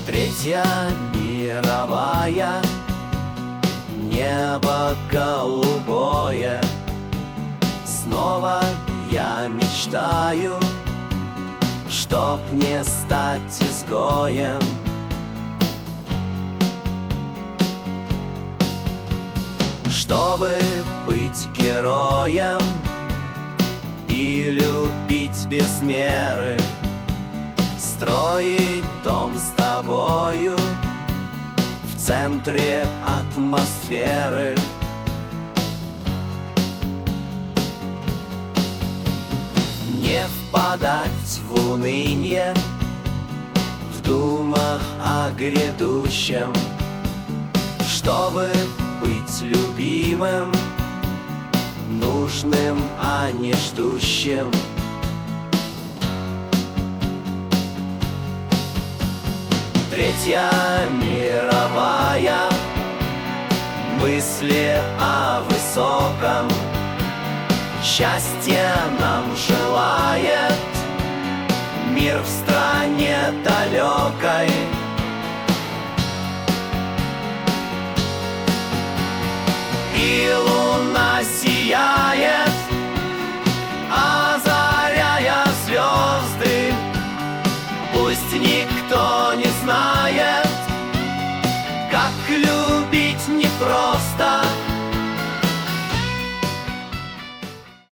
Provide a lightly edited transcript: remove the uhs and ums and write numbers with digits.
Третья мировая, небо голубое. Снова я мечтаю, чтоб не стать изгоем. Чтобы быть героем и любить без меры, строить дом с тобою в центре атмосферы. Не впадать в уныние в думах о грядущем, чтобы быть любимым, нужным, а не ждущим. Третья мировая, мысли о высоком, счастье нам желает мир в стране далекой.